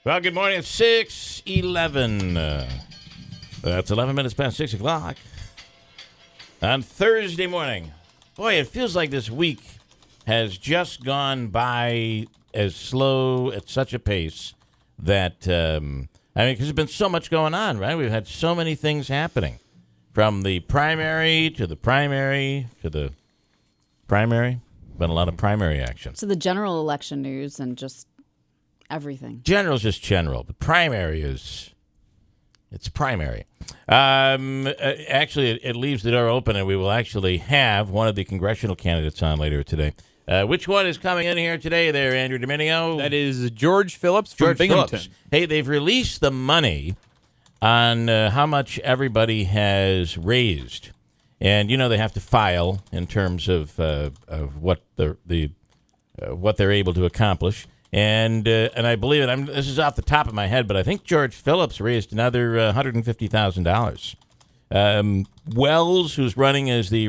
Well, good morning. It's 6:11. That's 11 minutes past 6 o'clock on Thursday morning. Boy, it feels like this week has just gone by as slow at such a pace that, because there's been so much going on, right? We've had so many things happening. From the primary to the primary to the primary. Been a lot of primary action. So the general election news and just everything. General's just general. The primary it's primary. Actually, it leaves the door open, and we will actually have one of the congressional candidates on later today. Which one is coming in here today there, Andrew Dominio? That is George Phillips from Binghamton. Phillips. Hey, they've released the money on how much everybody has raised. And, they have to file in terms of what what they're able to accomplish. And I believe it. This is off the top of my head, but I think George Phillips raised another $150,000. Wells, who's running as the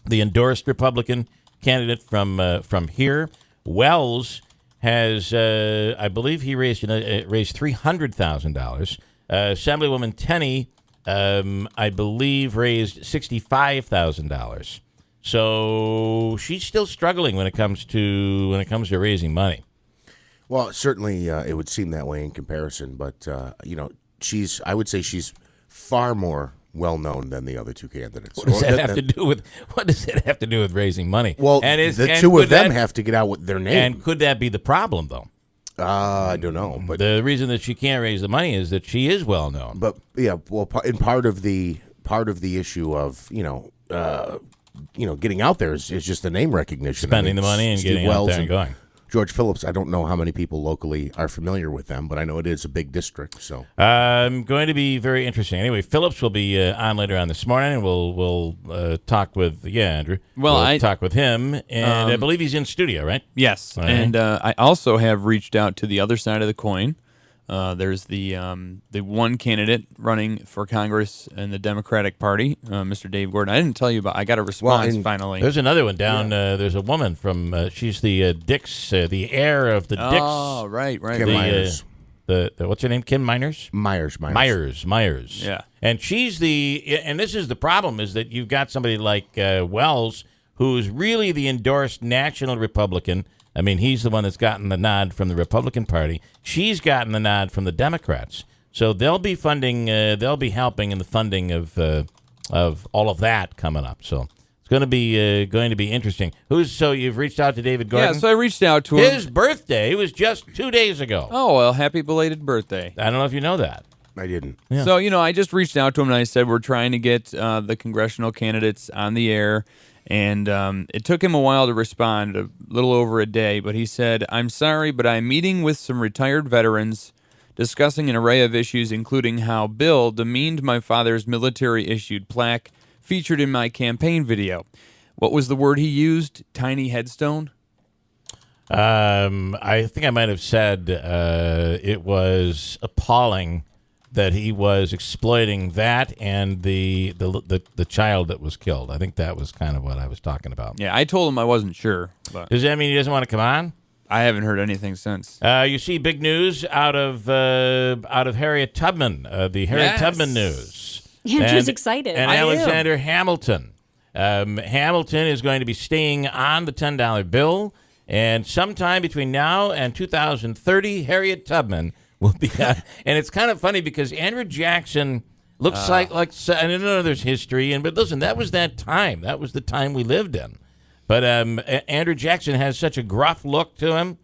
endorsed Republican candidate from here, Wells has, I believe, he raised $300,000. Assemblywoman Tenney, I believe, raised $65,000. So she's still struggling when it comes to raising money. Well, certainly it would seem that way in comparison, but I would say she's far more well known than the other two candidates. What does that have to do with raising money? Well, the two of them have to get out with their name. And could that be the problem, though? I don't know, but the reason that she can't raise the money is that she is well known. But yeah, well, in part of the issue of getting out there is just the name recognition. Spending the money and getting out there and going. George Phillips, I don't know how many people locally are familiar with them, but I know it is a big district. So going to be very interesting. Anyway, Phillips will be on later on this morning, and we'll talk with Andrew. We'll talk with him, and I believe he's in studio, right? Yes, right. And I also have reached out to the other side of the coin. There's the one candidate running for Congress in the Democratic Party, Mr. Dave Gordon. I didn't tell you about. I got a response finally. There's another one down. There's a woman from. She's the Dix, the heir of the Dix. Oh, right. Kim Myers. What's her name? Kim Myers. Myers. Yeah. And she's and this is the problem, is that you've got somebody like Wells, who's really the endorsed national Republican. I mean, he's the one that's gotten the nod from the Republican Party. She's gotten the nod from the Democrats. So they'll be funding. They'll be helping in the funding of all of that coming up. So it's going to be interesting. So you've reached out to David Gordon? Yeah. So I reached out to him. His birthday was just 2 days ago. Oh well, happy belated birthday! I don't know if you know that. I didn't. Yeah. So I just reached out to him and I said we're trying to get the congressional candidates on the air. And it took him a while to respond, a little over a day, but he said, "I'm sorry, but I'm meeting with some retired veterans, discussing an array of issues, including how Bill demeaned my father's military-issued plaque featured in my campaign video." What was the word he used? Tiny headstone? I think I might have said it was appalling that he was exploiting that and the child that was killed. I think that was kind of what I was talking about. Yeah, I told him I wasn't sure. But does that mean he doesn't want to come on? I haven't heard anything since. You see big news out of Harriet Tubman, the Harriet Tubman news. Andrew's excited. And Alexander Hamilton. Hamilton is going to be staying on the $10 bill, and sometime between now and 2030, Harriet Tubman will be on. And it's kind of funny because Andrew Jackson looks like I don't know there's history, but listen, that was that time. That was the time we lived in. But Andrew Jackson has such a gruff look to him,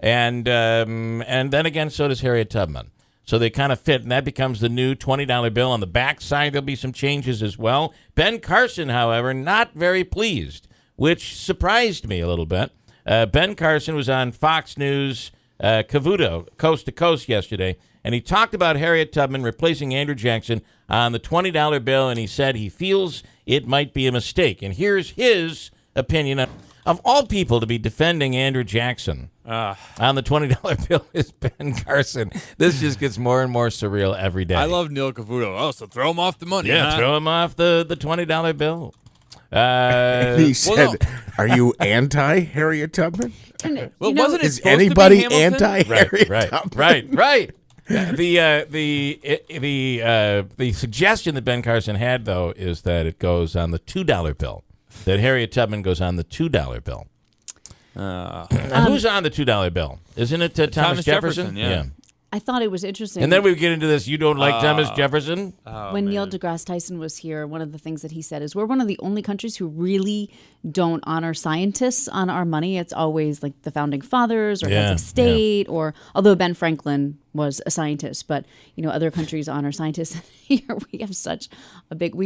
and then again, so does Harriet Tubman. So they kind of fit, and that becomes the new $20 bill. On the back side, there'll be some changes as well. Ben Carson, however, not very pleased, which surprised me a little bit. Ben Carson was on Fox News Cavuto, Coast to Coast, yesterday, and he talked about Harriet Tubman replacing Andrew Jackson on the $20 bill, and he said he feels it might be a mistake. And here's his opinion. Of all people to be defending Andrew Jackson on the $20 bill is Ben Carson. This just gets more and more surreal every day. I love Neil Cavuto. Oh, so throw him off the money. Yeah, huh? Throw him off the $20 bill. He said, "Are you anti Harriet Tubman? Well, wasn't it Is supposed anybody to be Hamilton? anti Harriet Tubman?" Right. The suggestion that Ben Carson had, though, is that it goes on the $2 bill. That Harriet Tubman goes on the $2 bill. Now, who's on the $2 bill? Isn't it Thomas Jefferson? Yeah. I thought it was interesting. And then we get into this. You don't like Thomas Jefferson? When Neil deGrasse Tyson was here, one of the things that he said is we're one of the only countries who really don't honor scientists on our money. It's always like the founding fathers or heads of state, or although Ben Franklin was a scientist, but other countries honor scientists. Here we have such a big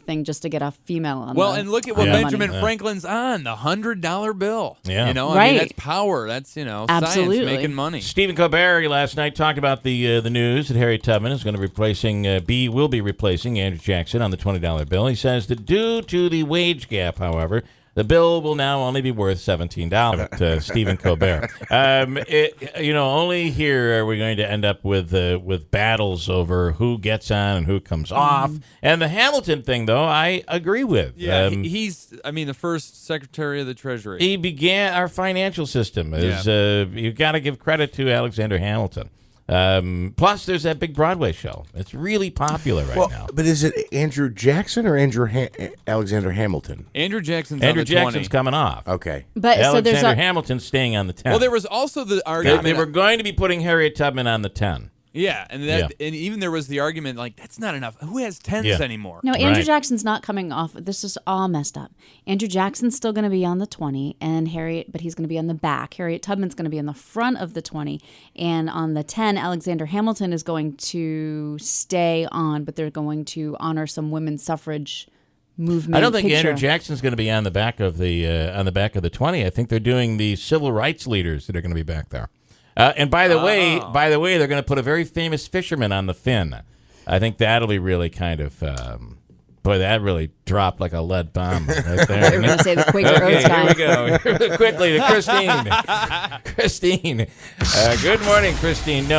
thing just to get a female on. And look at what Benjamin Franklin's on, the $100 bill. Yeah, I mean, that's power. That's Absolutely. science making money. Stephen Colbert last night talked about the news that Harriet Tubman is going to will be replacing Andrew Jackson on the $20 bill. He says that due to the wage gap, however, the bill will now only be worth $17. Stephen Colbert. Only here are we going to end up with battles over who gets on and who comes off. And the Hamilton thing, though, I agree with. Yeah, he's the first Secretary of the Treasury. He began our financial system. You've got to give credit to Alexander Hamilton. Plus, there's that big Broadway show. It's really popular right now. But is it Andrew Jackson or Alexander Hamilton? Andrew Jackson's coming off. Okay. But Alexander Hamilton's staying on the 10. Well, there was also the argument they were going to be putting Harriet Tubman on the 10. Yeah, and even there was the argument that's not enough. Who has 10s anymore? No, Andrew Jackson's not coming off. This is all messed up. Andrew Jackson's still going to be on the 20, and but he's going to be on the back. Harriet Tubman's going to be on the front of the 20, and on the 10, Alexander Hamilton is going to stay on, but they're going to honor some women's suffrage movement. I don't think picture. Andrew Jackson's going to be on the back of the 20. I think they're doing the civil rights leaders that are going to be back there. And by the way, they're going to put a very famous fisherman on the fin. I think that'll be really kind of, that really dropped like a lead bomb right there. You're going to say the Quaker Oats guy. Here we go. Quickly to Christine. Christine. Good morning, Christine. No.